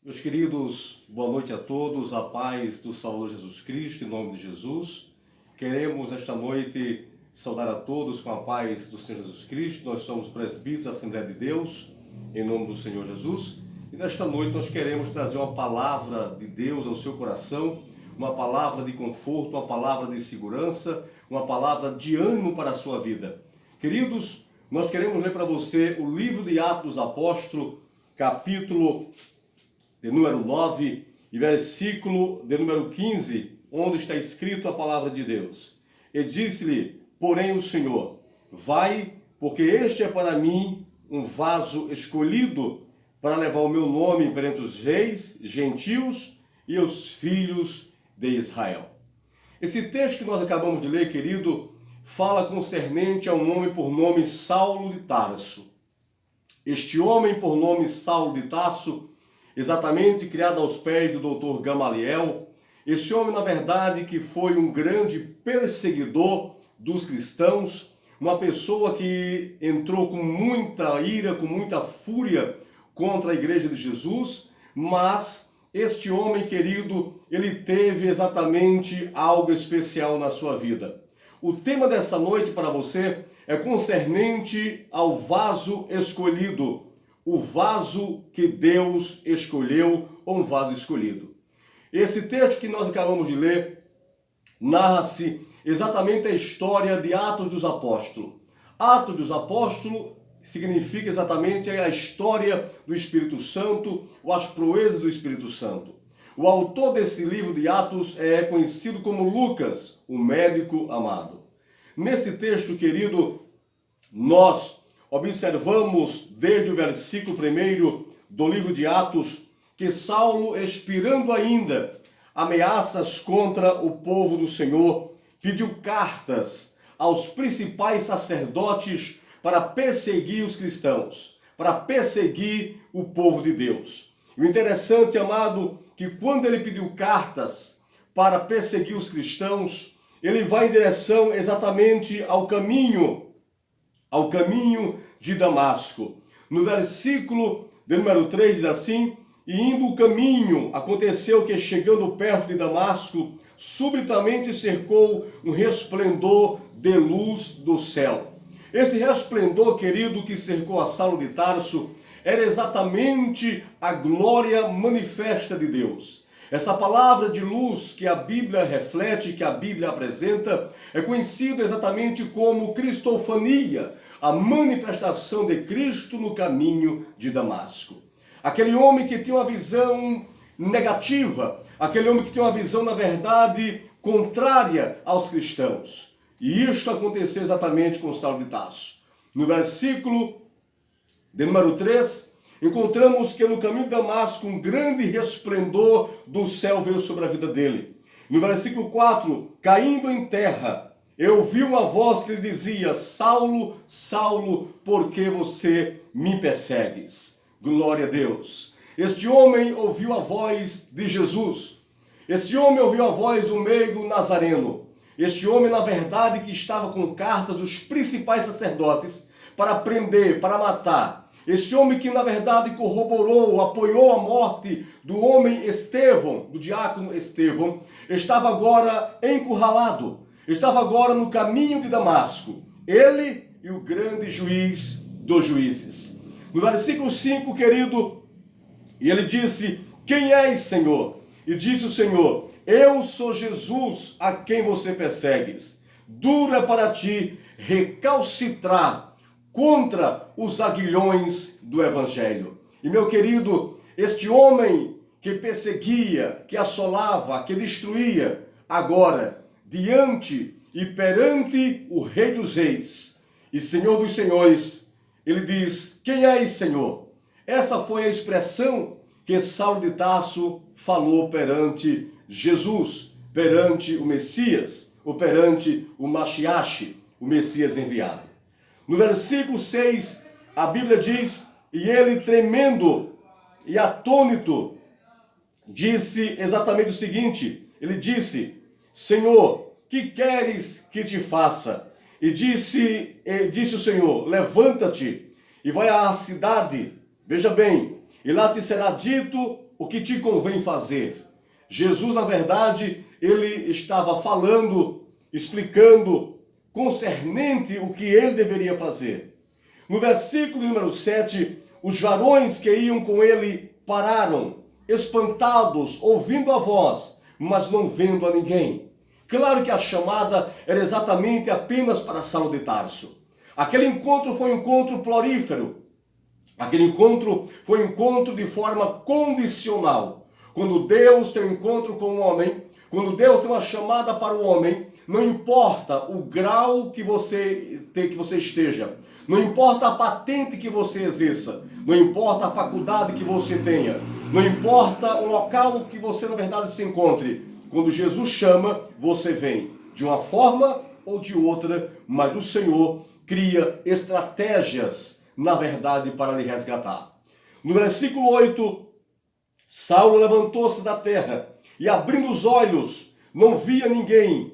Meus queridos, boa noite a todos, a paz do Salvador Jesus Cristo, em nome de Jesus. Queremos esta noite saudar a todos com a paz do Senhor Jesus Cristo. Nós somos presbíteros da Assembleia de Deus, em nome do Senhor Jesus. E nesta noite nós queremos trazer uma palavra de Deus ao seu coração, uma palavra de conforto, uma palavra de segurança, uma palavra de ânimo para a sua vida. Queridos, nós queremos ler para você o livro de Atos dos Apóstolos, capítulo de número 9 e versículo de número 15, onde está escrito a palavra de Deus. E disse-lhe, porém, o Senhor, vai, porque este é para mim um vaso escolhido para levar o meu nome perante os reis, gentios e os filhos de Israel. Esse texto que nós acabamos de ler, querido, fala concernente a um homem por nome Saulo de Tarso. Este homem por nome Saulo de Tarso, exatamente criado aos pés do doutor Gamaliel, esse homem, na verdade, que foi um grande perseguidor dos cristãos, uma pessoa que entrou com muita ira, com muita fúria contra a igreja de Jesus, mas este homem, querido, ele teve exatamente algo especial na sua vida. O tema dessa noite para você é concernente ao vaso escolhido, o vaso que Deus escolheu, ou um vaso escolhido. Esse texto que nós acabamos de ler, narra-se exatamente a história de Atos dos Apóstolos. Atos dos Apóstolos significa exatamente a história do Espírito Santo, ou as proezas do Espírito Santo. O autor desse livro de Atos é conhecido como Lucas, o médico amado. Nesse texto, querido, nós observamos desde o versículo 1 do livro de Atos que Saulo, expirando ainda ameaças contra o povo do Senhor, pediu cartas aos principais sacerdotes para perseguir os cristãos, para perseguir o povo de Deus. E o interessante, amado, que quando ele pediu cartas para perseguir os cristãos, ele vai em direção exatamente ao caminho de Damasco. No versículo de número 3 diz assim, e indo o caminho, aconteceu que chegando perto de Damasco, subitamente cercou um resplendor de luz do céu. Esse resplendor, querido, que cercou a Saulo de Tarso, era exatamente a glória manifesta de Deus. Essa palavra de luz que a Bíblia reflete, que a Bíblia apresenta, é conhecida exatamente como cristofania, a manifestação de Cristo no caminho de Damasco. Aquele homem que tinha uma visão negativa, aquele homem que tinha uma visão, na verdade, contrária aos cristãos. E isto aconteceu exatamente com Saulo de Tarso. No versículo de número 3, encontramos que no caminho de Damasco um grande resplendor do céu veio sobre a vida dele. No versículo 4, caindo em terra, eu ouvi uma voz que lhe dizia, Saulo, Saulo, por que você me persegues? Glória a Deus. Este homem ouviu a voz de Jesus. Este homem ouviu a voz do meigo Nazareno. Este homem, na verdade, que estava com cartas dos principais sacerdotes para prender, para matar. Este homem que, na verdade, corroborou, apoiou a morte do homem Estevão, do diácono Estevão, estava agora encurralado. Estava agora no caminho de Damasco, ele e o grande juiz dos juízes. No versículo 5, querido, e ele disse, quem és, Senhor? E disse o Senhor, eu sou Jesus a quem você persegues. Duro é para ti recalcitrar contra os aguilhões do Evangelho. E meu querido, este homem que perseguia, que assolava, que destruía, agora diante e perante o Rei dos Reis e Senhor dos Senhores, ele diz, quem és, Senhor? Essa foi a expressão que Saulo de Tarso falou perante Jesus, perante o Messias, ou perante o Mashiach, o Messias enviado. No versículo 6, a Bíblia diz, e ele tremendo e atônito, disse exatamente o seguinte, ele disse, Senhor, que queres que te faça? E disse o Senhor, levanta-te e vai à cidade, veja bem, e lá te será dito o que te convém fazer. Jesus, na verdade, ele estava falando, explicando concernente o que ele deveria fazer. No versículo número 7, os varões que iam com ele pararam, espantados, ouvindo a voz, mas não vendo a ninguém. Claro que a chamada era exatamente apenas para Saulo de Tarso. Aquele encontro foi um encontro florífero. Aquele encontro foi um encontro de forma condicional. Quando Deus tem um encontro com o homem, quando Deus tem uma chamada para o homem, não importa o grau que você esteja, não importa a patente que você exerça, não importa a faculdade que você tenha, não importa o local que você na verdade se encontre. Quando Jesus chama, você vem de uma forma ou de outra, mas o Senhor cria estratégias, na verdade, para lhe resgatar. No versículo 8, Saulo levantou-se da terra e, abrindo os olhos, não via ninguém,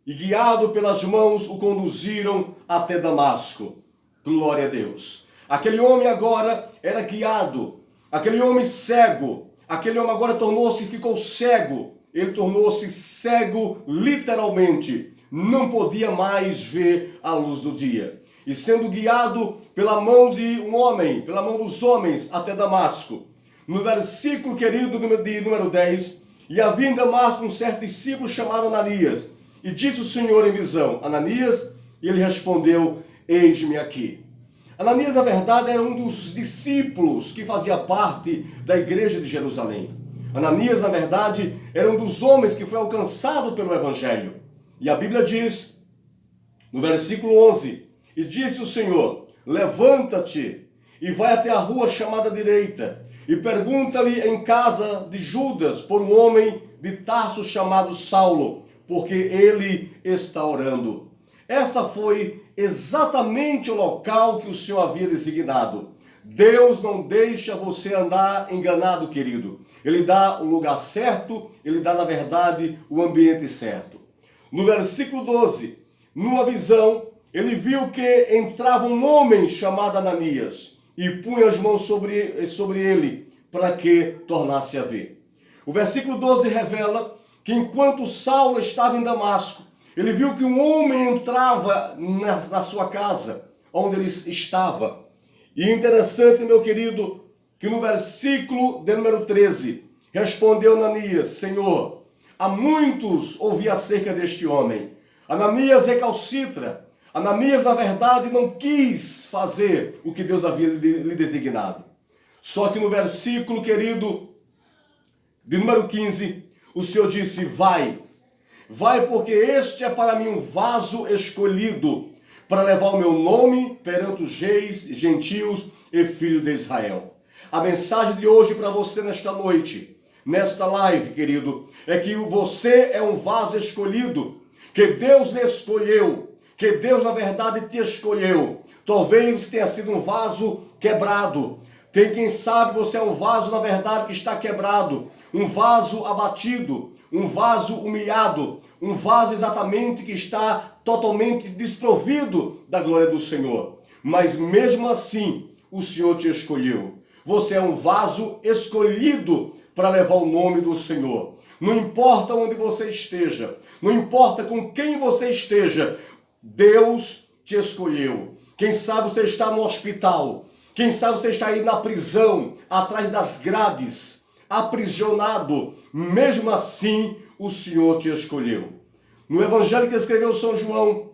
e guiado pelas mãos o conduziram até Damasco. Glória a Deus. Aquele homem agora era guiado, aquele homem cego, aquele homem agora ficou cego. Ele tornou-se cego literalmente, não podia mais ver a luz do dia. E sendo guiado pela mão de um homem, pela mão dos homens até Damasco. No versículo querido de número 10, e havia em Damasco um certo discípulo chamado Ananias, e disse o Senhor em visão, Ananias, e ele respondeu, eis-me aqui. Ananias, na verdade, era um dos discípulos que fazia parte da igreja de Jerusalém. Ananias, na verdade, era um dos homens que foi alcançado pelo Evangelho. E a Bíblia diz, no versículo 11, e disse o Senhor, levanta-te e vai até a rua chamada direita, e pergunta-lhe em casa de Judas por um homem de Tarso chamado Saulo, porque ele está orando. Esta foi exatamente o local que o Senhor havia designado. Deus não deixa você andar enganado, querido. Ele dá o lugar certo, ele dá, na verdade, o ambiente certo. No versículo 12, numa visão, ele viu que entrava um homem chamado Ananias e punha as mãos sobre ele para que tornasse a ver. O versículo 12 revela que enquanto Saulo estava em Damasco, ele viu que um homem entrava na sua casa, onde ele estava. E interessante, meu querido, que no versículo de número 13, respondeu Ananias, Senhor, há muitos ouvi acerca deste homem. Ananias recalcitra. Ananias, na verdade, não quis fazer o que Deus havia lhe designado. Só que no versículo, querido, de número 15, o Senhor disse, vai, porque este é para mim um vaso escolhido, para levar o meu nome perante os reis, gentios e filhos de Israel. A mensagem de hoje para você nesta noite, nesta live, querido, é que você é um vaso escolhido, que Deus lhe escolheu, que Deus, na verdade, te escolheu. Talvez tenha sido um vaso quebrado. Tem quem sabe você é um vaso, na verdade, que está quebrado, um vaso abatido, um vaso humilhado, um vaso exatamente que está totalmente desprovido da glória do Senhor. Mas mesmo assim, o Senhor te escolheu. Você é um vaso escolhido para levar o nome do Senhor. Não importa onde você esteja, não importa com quem você esteja, Deus te escolheu. Quem sabe você está no hospital, quem sabe você está aí na prisão, atrás das grades, aprisionado. Mesmo assim, o Senhor te escolheu. No Evangelho que escreveu São João,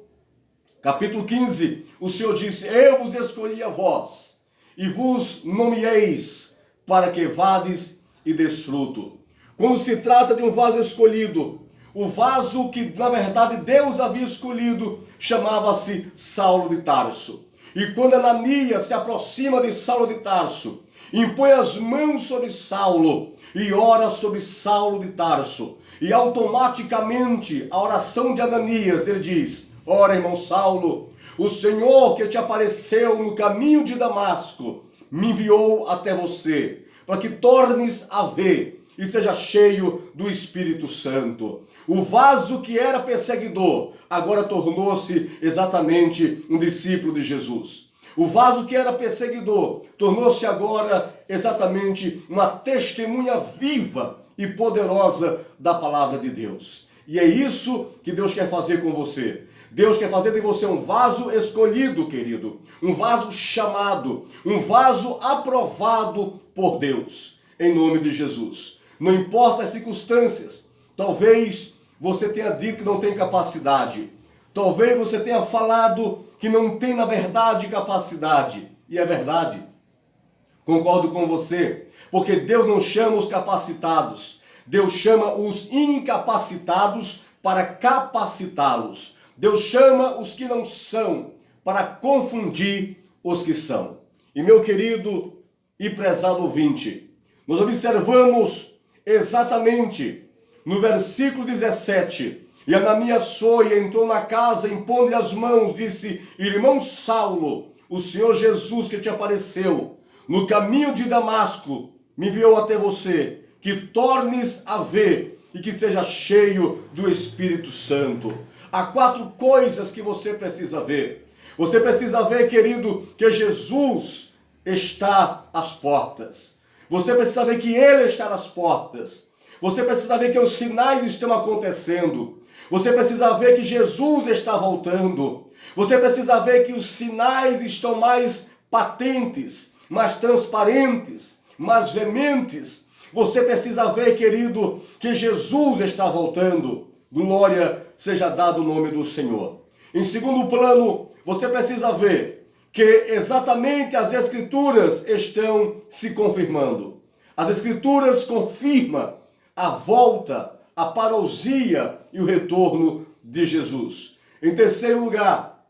capítulo 15, o Senhor disse, eu vos escolhi a vós, e vos nomeeis, para que vades e desfruto. Quando se trata de um vaso escolhido, o vaso que, na verdade, Deus havia escolhido, chamava-se Saulo de Tarso. E quando Ananias se aproxima de Saulo de Tarso, impõe as mãos sobre Saulo e ora sobre Saulo de Tarso. E automaticamente, a oração de Ananias, ele diz, ora, irmão Saulo, o Senhor que te apareceu no caminho de Damasco, me enviou até você, para que tornes a ver e seja cheio do Espírito Santo. O vaso que era perseguidor, agora tornou-se exatamente um discípulo de Jesus. O vaso que era perseguidor tornou-se agora exatamente uma testemunha viva e poderosa da palavra de Deus. E é isso que Deus quer fazer com você. Deus quer fazer de você um vaso escolhido, querido. Um vaso chamado, um vaso aprovado por Deus. Em nome de Jesus. Não importa as circunstâncias. Talvez você tenha dito que não tem capacidade. Talvez você tenha falado que não tem, na verdade, capacidade. E é verdade. Concordo com você. Porque Deus não chama os capacitados. Deus chama os incapacitados para capacitá-los. Deus chama os que não são para confundir os que são. E meu querido e prezado ouvinte, nós observamos exatamente no versículo 17, e Ananias foi e entrou na casa, impondo-lhe as mãos, disse: irmão Saulo, o Senhor Jesus que te apareceu no caminho de Damasco, me enviou até você, que tornes a ver e que seja cheio do Espírito Santo. Há 4 coisas que você precisa ver. Você precisa ver, querido, que Jesus está às portas. Você precisa ver que Ele está às portas. Você precisa ver que os sinais estão acontecendo. Você precisa ver que Jesus está voltando. Você precisa ver que os sinais estão mais patentes, mais transparentes, mais veementes. Você precisa ver, querido, que Jesus está voltando. Glória seja dado o nome do Senhor. Em segundo plano, você precisa ver que exatamente as Escrituras estão se confirmando. As Escrituras confirmam a volta, a parousia e o retorno de Jesus. Em terceiro lugar,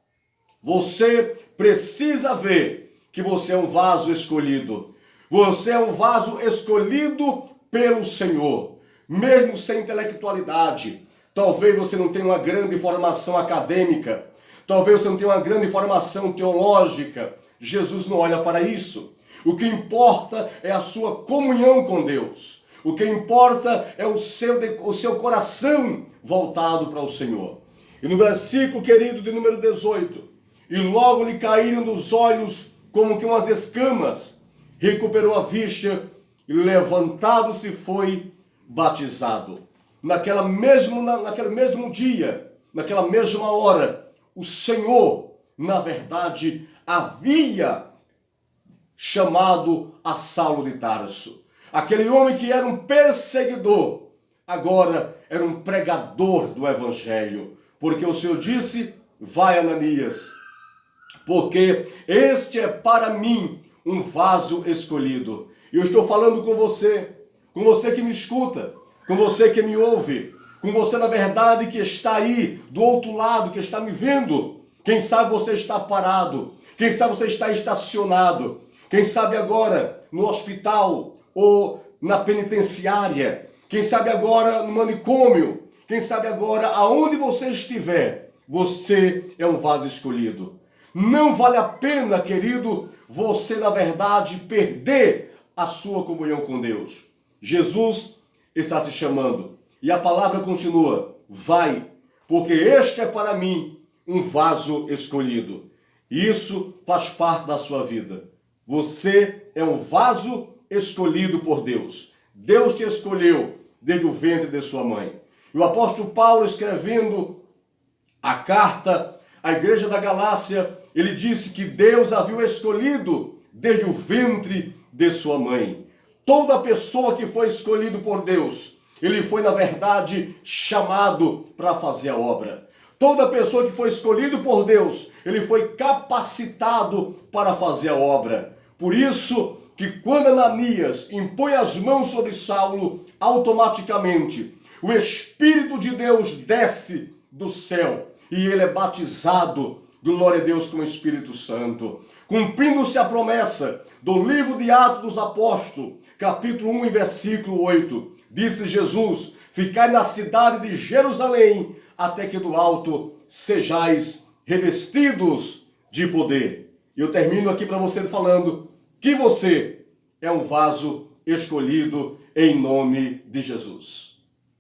você precisa ver que você é um vaso escolhido. Você é um vaso escolhido pelo Senhor, mesmo sem intelectualidade. Talvez você não tenha uma grande formação acadêmica, talvez você não tenha uma grande formação teológica. Jesus não olha para isso. O que importa é a sua comunhão com Deus. O que importa é o seu coração voltado para o Senhor. E no versículo, querido, de número 18, e logo lhe caíram dos olhos como que umas escamas, recuperou a vista e levantado-se foi batizado. Naquele mesmo dia, naquela mesma hora, o Senhor, na verdade, havia chamado a Saulo de Tarso. Aquele homem que era um perseguidor, agora era um pregador do Evangelho. Porque o Senhor disse: vai, Ananias, porque este é para mim um vaso escolhido. E eu estou falando com você que me escuta, com você que me ouve, com você, na verdade, que está aí do outro lado, que está me vendo. Quem sabe você está parado, quem sabe você está estacionado, quem sabe agora no hospital ou na penitenciária, quem sabe agora no manicômio, quem sabe agora aonde você estiver, você é um vaso escolhido. Não vale a pena, querido, você, na verdade, perder a sua comunhão com Deus. Jesus está te chamando. E a palavra continua: vai, porque este é para mim um vaso escolhido. Isso faz parte da sua vida. Você é um vaso escolhido por Deus. Deus te escolheu desde o ventre de sua mãe. E o apóstolo Paulo, escrevendo a carta à igreja da Galácia, ele disse que Deus havia o escolhido desde o ventre de sua mãe. Toda pessoa que foi escolhido por Deus, ele foi, na verdade, chamado para fazer a obra. Toda pessoa que foi escolhido por Deus, ele foi capacitado para fazer a obra. Por isso que quando Ananias impõe as mãos sobre Saulo, automaticamente o Espírito de Deus desce do céu e ele é batizado, glória a Deus, com o Espírito Santo. Cumprindo-se a promessa do livro de Atos dos Apóstolos, capítulo 1 e versículo 8. Disse Jesus: ficai na cidade de Jerusalém, até que do alto sejais revestidos de poder. E eu termino aqui para você falando que você é um vaso escolhido em nome de Jesus.